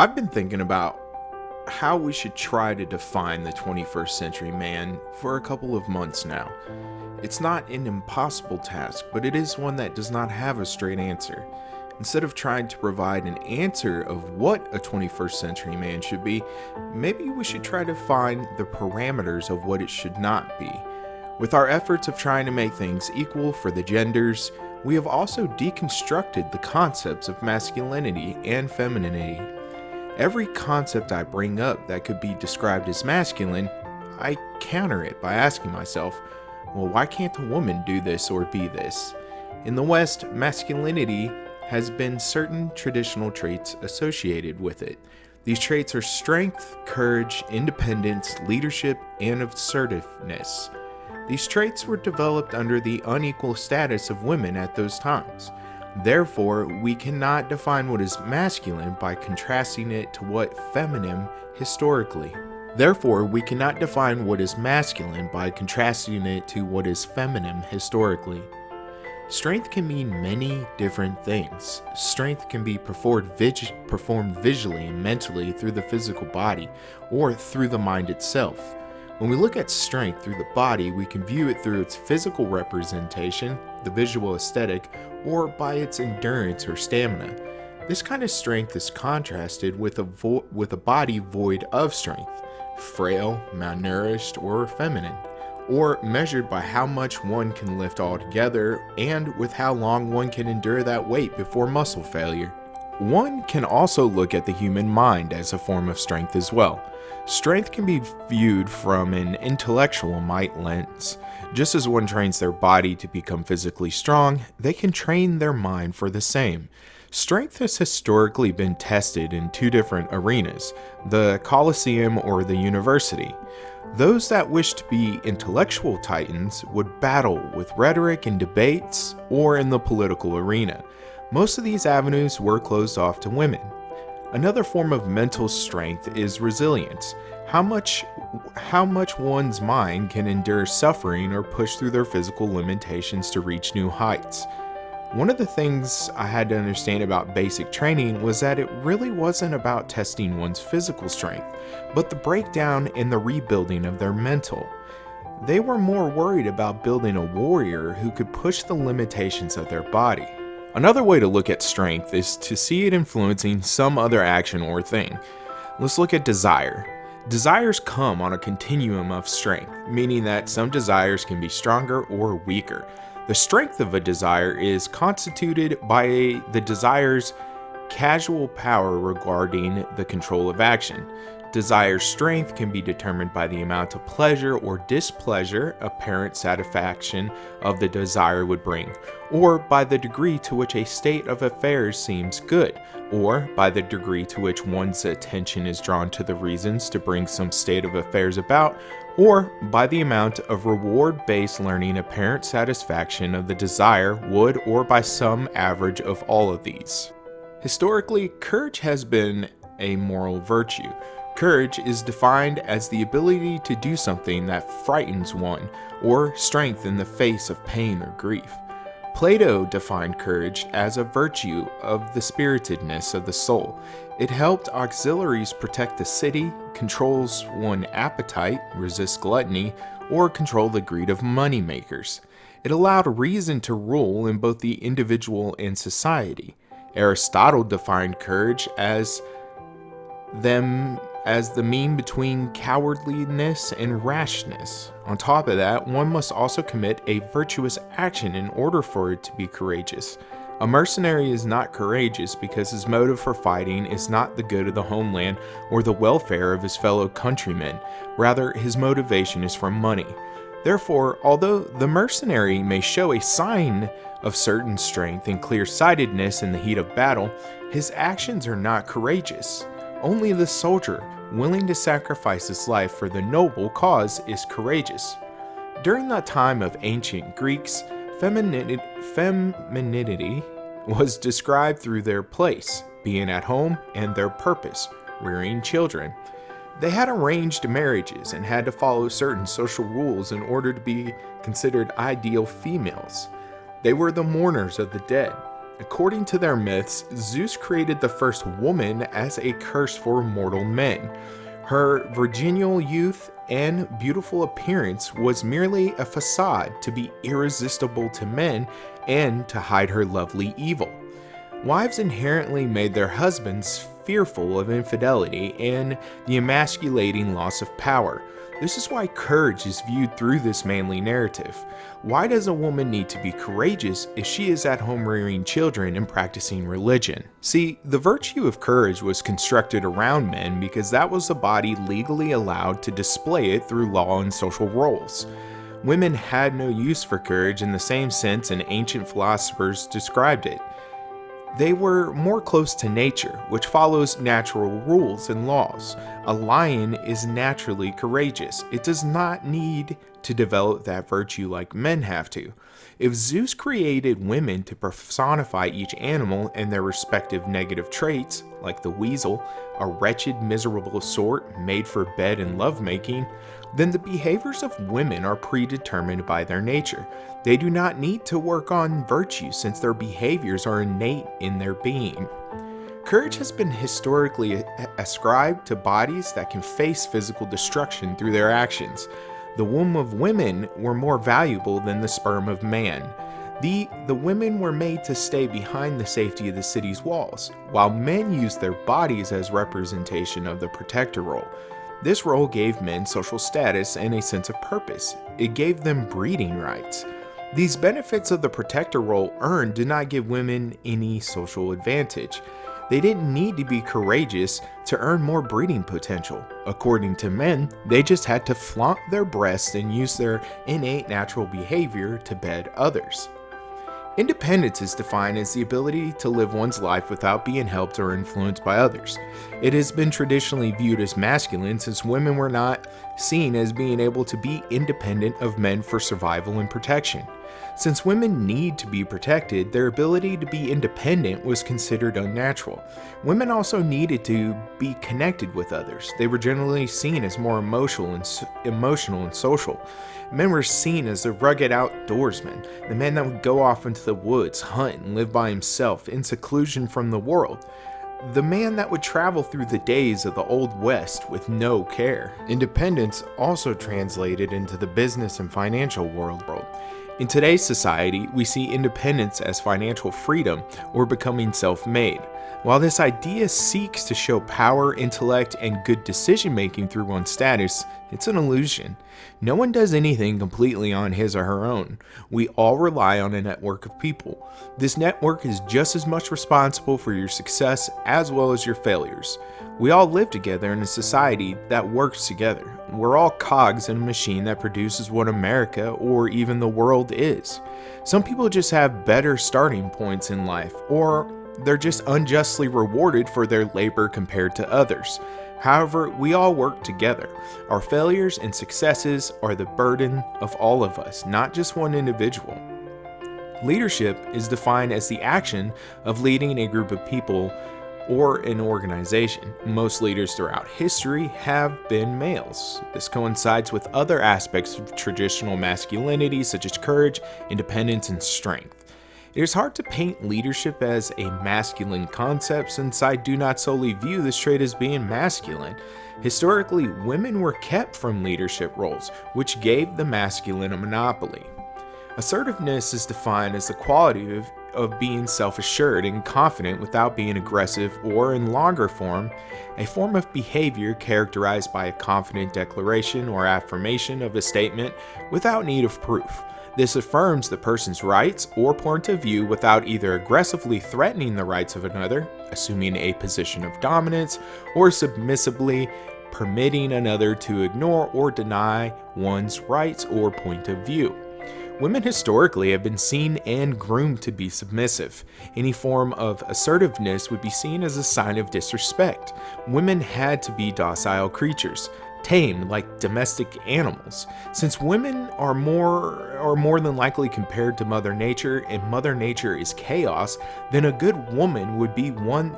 I've been thinking about how we should try to define the 21st century man for a couple of months now. It's not an impossible task, but it is one that does not have a straight answer. Instead of trying to provide an answer of what a 21st century man should be, maybe we should try to find the parameters of what it should not be. With our efforts of trying to make things equal for the genders, we have also deconstructed the concepts of masculinity and femininity. Every concept I bring up that could be described as masculine, I counter it by asking myself, well, why can't a woman do this or be this? In the West, masculinity has been certain traditional traits associated with it. These traits are strength, courage, independence, leadership, and assertiveness. These traits were developed under the unequal status of women at those times. Therefore, we cannot define what is masculine by contrasting it to what feminine historically. Strength can mean many different things. Strength can be performed visually and mentally through the physical body or through the mind itself. When we look at strength through the body, we can view it through its physical representation, the visual aesthetic, or by its endurance or stamina. This kind of strength is contrasted with a body void of strength, frail, malnourished, or feminine, or measured by how much one can lift altogether and with how long one can endure that weight before muscle failure. One can also look at the human mind as a form of strength as well. Strength can be viewed from an intellectual might lens. Just as one trains their body to become physically strong, they can train their mind for the same. Strength has historically been tested in two different arenas, the Colosseum or the university. Those that wish to be intellectual titans would battle with rhetoric and debates or in the political arena. Most of these avenues were closed off to women. Another form of mental strength is resilience. How much one's mind can endure suffering or push through their physical limitations to reach new heights. One of the things I had to understand about basic training was that it really wasn't about testing one's physical strength, but the breakdown and the rebuilding of their mental. They were more worried about building a warrior who could push the limitations of their body. Another way to look at strength is to see it influencing some other action or thing. Let's look at desire. Desires come on a continuum of strength, meaning that some desires can be stronger or weaker. The strength of a desire is constituted by the desire's causal power regarding the control of action. Desire's strength can be determined by the amount of pleasure or displeasure apparent satisfaction of the desire would bring, or by the degree to which a state of affairs seems good, or by the degree to which one's attention is drawn to the reasons to bring some state of affairs about, or by the amount of reward-based learning apparent satisfaction of the desire would, or by some average of all of these. Historically, courage has been a moral virtue. Courage is defined as the ability to do something that frightens one, or strength in the face of pain or grief. Plato defined courage as a virtue of the spiritedness of the soul. It helped auxiliaries protect the city, controls one's appetite, resist gluttony, or control the greed of moneymakers. It allowed reason to rule in both the individual and society. Aristotle defined courage as the mean between cowardliness and rashness. On top of that, one must also commit a virtuous action in order for it to be courageous. A mercenary is not courageous because his motive for fighting is not the good of the homeland or the welfare of his fellow countrymen. Rather, his motivation is for money. Therefore, although the mercenary may show a sign of certain strength and clear-sightedness in the heat of battle, his actions are not courageous. Only the soldier, willing to sacrifice his life for the noble cause, is courageous. During the time of ancient Greeks, femininity was described through their place, being at home, and their purpose, rearing children. They had arranged marriages and had to follow certain social rules in order to be considered ideal females. They were the mourners of the dead. According to their myths, Zeus created the first woman as a curse for mortal men. Her virginal youth and beautiful appearance was merely a facade to be irresistible to men and to hide her lovely evil. Wives inherently made their husbands fearful of infidelity and the emasculating loss of power. This is why courage is viewed through this manly narrative. Why does a woman need to be courageous if she is at home rearing children and practicing religion? See, the virtue of courage was constructed around men because that was the body legally allowed to display it through law and social roles. Women had no use for courage in the same sense an ancient philosophers described it. They were more close to nature, which follows natural rules and laws. A lion is naturally courageous. It does not need to develop that virtue like men have to. If Zeus created women to personify each animal and their respective negative traits, like the weasel, a wretched, miserable sort made for bed and lovemaking, then the behaviors of women are predetermined by their nature. They do not need to work on virtue since their behaviors are innate in their being. Courage has been historically ascribed to bodies that can face physical destruction through their actions. The womb of women were more valuable than the sperm of man. The women were made to stay behind the safety of the city's walls, while men used their bodies as representation of the protector role. This role gave men social status and a sense of purpose. It gave them breeding rights. These benefits of the protector role earned did not give women any social advantage. They didn't need to be courageous to earn more breeding potential. According to men, they just had to flaunt their breasts and use their innate natural behavior to bed others. Independence is defined as the ability to live one's life without being helped or influenced by others. It has been traditionally viewed as masculine since women were not seen as being able to be independent of men for survival and protection. Since women need to be protected, their ability to be independent was considered unnatural. Women also needed to be connected with others. They were generally seen as more emotional and social. Men were seen as the rugged outdoorsmen, the man that would go off into the woods, hunt, and live by himself in seclusion from the world. The man that would travel through the days of the Old West with no care. Independence also translated into the business and financial world. In today's society, we see independence as financial freedom or becoming self-made. While this idea seeks to show power, intellect, and good decision-making through one's status, it's an illusion. No one does anything completely on his or her own. We all rely on a network of people. This network is just as much responsible for your success as well as your failures. We all live together in a society that works together. We're all cogs in a machine that produces what America or even the world is. Some people just have better starting points in life, or they're just unjustly rewarded for their labor compared to others. However, we all work together. Our failures and successes are the burden of all of us, not just one individual. Leadership is defined as the action of leading a group of people or an organization. Most leaders throughout history have been males. This coincides with other aspects of traditional masculinity such as courage, independence, and strength. It is hard to paint leadership as a masculine concept since I do not solely view this trait as being masculine. Historically, women were kept from leadership roles, which gave the masculine a monopoly. Assertiveness is defined as the quality of being self-assured and confident without being aggressive, or in longer form, a form of behavior characterized by a confident declaration or affirmation of a statement without need of proof. This affirms the person's rights or point of view without either aggressively threatening the rights of another, assuming a position of dominance, or submissively permitting another to ignore or deny one's rights or point of view. Women historically have been seen and groomed to be submissive. Any form of assertiveness would be seen as a sign of disrespect. Women had to be docile creatures, tamed like domestic animals. Since women are more than likely compared to Mother Nature, and Mother Nature is chaos, then a good woman would be one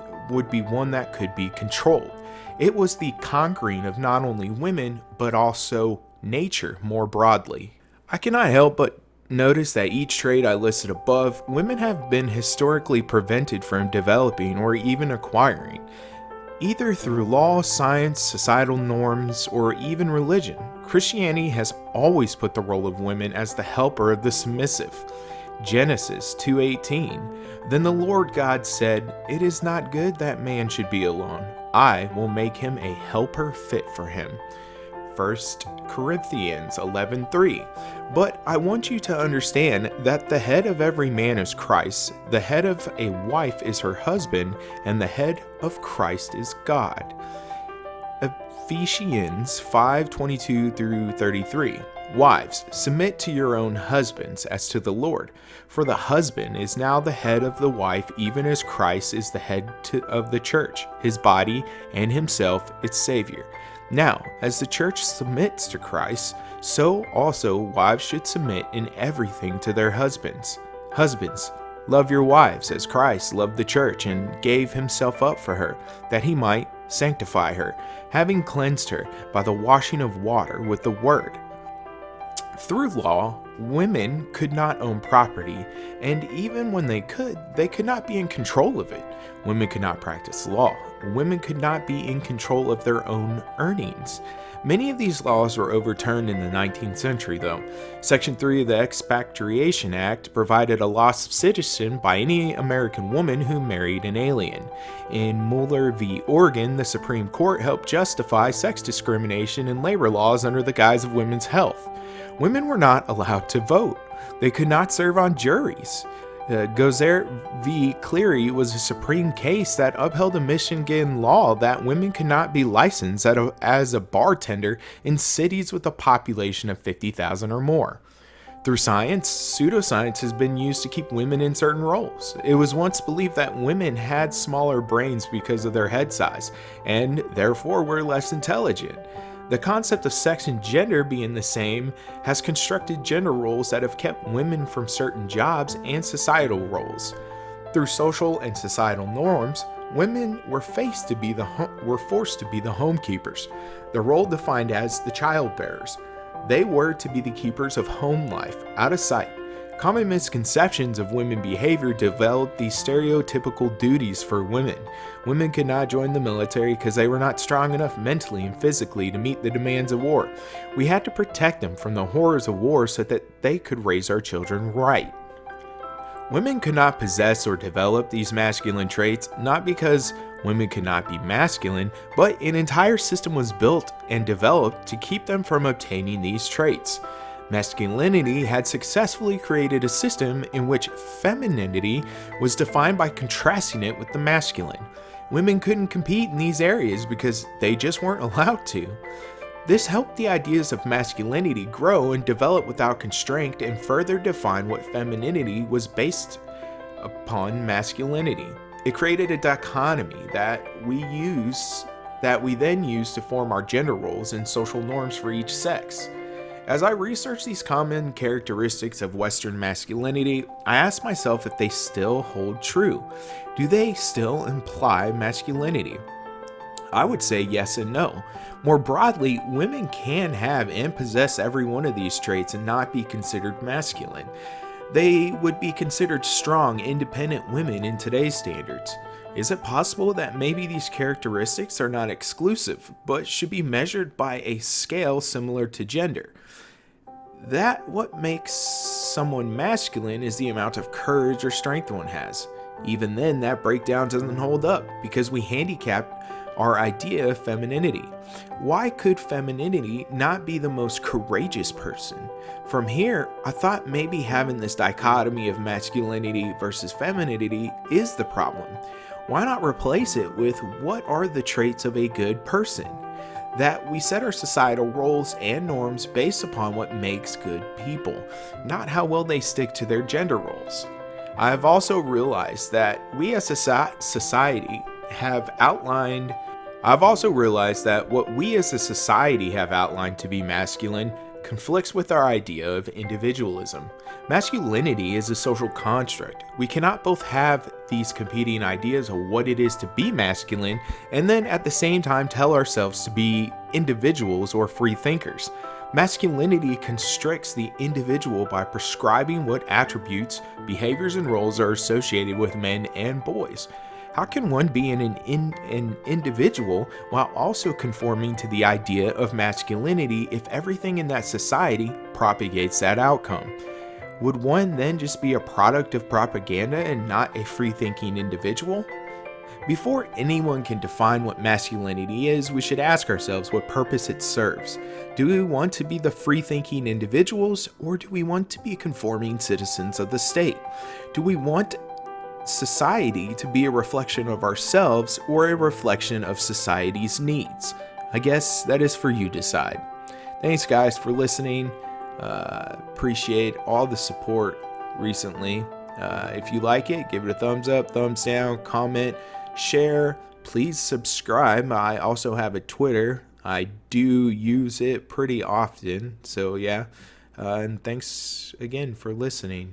that could be controlled. It was the conquering of not only women, but also nature more broadly. I cannot help but Notice that each trait I listed above, women have been historically prevented from developing or even acquiring, either through law, science, societal norms, or even religion. Christianity has always put the role of women as the helper of the submissive. Genesis 2:18. Then the Lord God said, "It is not good that man should be alone. I will make him a helper fit for him." 1 Corinthians 11:3. But I want you to understand that the head of every man is Christ, the head of a wife is her husband, and the head of Christ is God. Ephesians 5:22 through 33. Wives, submit to your own husbands as to the Lord. For the husband is now the head of the wife, even as Christ is the head of the church, his body, and himself its Savior. Now, as the church submits to Christ, so also wives should submit in everything to their husbands. Husbands, love your wives as Christ loved the church and gave himself up for her, that he might sanctify her, having cleansed her by the washing of water with the word. Through law, women could not own property, and even when they could not be in control of it. Women could not practice law. Women could not be in control of their own earnings. Many of these laws were overturned in the 19th century, though. Section 3 of the Expatriation Act provided a loss of citizenship by any American woman who married an alien. In Mueller v. Oregon, the Supreme Court helped justify sex discrimination in labor laws under the guise of women's health. Women were not allowed to vote. They could not serve on juries. Gozer v. Cleary was a Supreme case that upheld a Michigan law that women could not be licensed as a bartender in cities with a population of 50,000 or more. Through science, pseudoscience has been used to keep women in certain roles. It was once believed that women had smaller brains because of their head size, and therefore were less intelligent. The concept of sex and gender being the same has constructed gender roles that have kept women from certain jobs and societal roles. Through social and societal norms, women were forced to be the homekeepers, the role defined as the childbearers. They were to be the keepers of home life, out of sight. Common misconceptions of women behavior developed these stereotypical duties for women. Women could not join the military because they were not strong enough mentally and physically to meet the demands of war. We had to protect them from the horrors of war so that they could raise our children right. Women could not possess or develop these masculine traits, not because women could not be masculine, but an entire system was built and developed to keep them from obtaining these traits. Masculinity had successfully created a system in which femininity was defined by contrasting it with the masculine. Women couldn't compete in these areas because they just weren't allowed to. This helped the ideas of masculinity grow and develop without constraint and further define what femininity was based upon masculinity. It created a dichotomy that we then use to form our gender roles and social norms for each sex. As I researched these common characteristics of Western masculinity, I asked myself if they still hold true. Do they still imply masculinity? I would say yes and no. More broadly, women can have and possess every one of these traits and not be considered masculine. They would be considered strong, independent women in today's standards. Is it possible that maybe these characteristics are not exclusive, but should be measured by a scale similar to gender? That what makes someone masculine is the amount of courage or strength one has. Even then, that breakdown doesn't hold up because we handicap our idea of femininity. Why could femininity not be the most courageous person? From here, I thought maybe having this dichotomy of masculinity versus femininity is the problem. Why not replace it with what are the traits of a good person? That we set our societal roles and norms based upon what makes good people, not how well they stick to their gender roles. I have also realized that we as a society have outlined what we as a society have outlined to be masculine conflicts with our idea of individualism. Masculinity is a social construct. We cannot both have these competing ideas of what it is to be masculine and then at the same time tell ourselves to be individuals or free thinkers. Masculinity constricts the individual by prescribing what attributes, behaviors, and roles are associated with men and boys. How can one be an individual while also conforming to the idea of masculinity if everything in that society propagates that outcome? Would one then just be a product of propaganda and not a free-thinking individual? Before anyone can define what masculinity is, we should ask ourselves what purpose it serves. Do we want to be the free-thinking individuals, or do we want to be conforming citizens of the state? Do we want society to be a reflection of ourselves or a reflection of society's needs? I guess that is for you to decide. Thanks guys for listening. Appreciate all the support recently. If you like it, give it a thumbs up, thumbs down, comment, share. Please subscribe. I also have a Twitter. I do use it pretty often. So yeah. And thanks again for listening.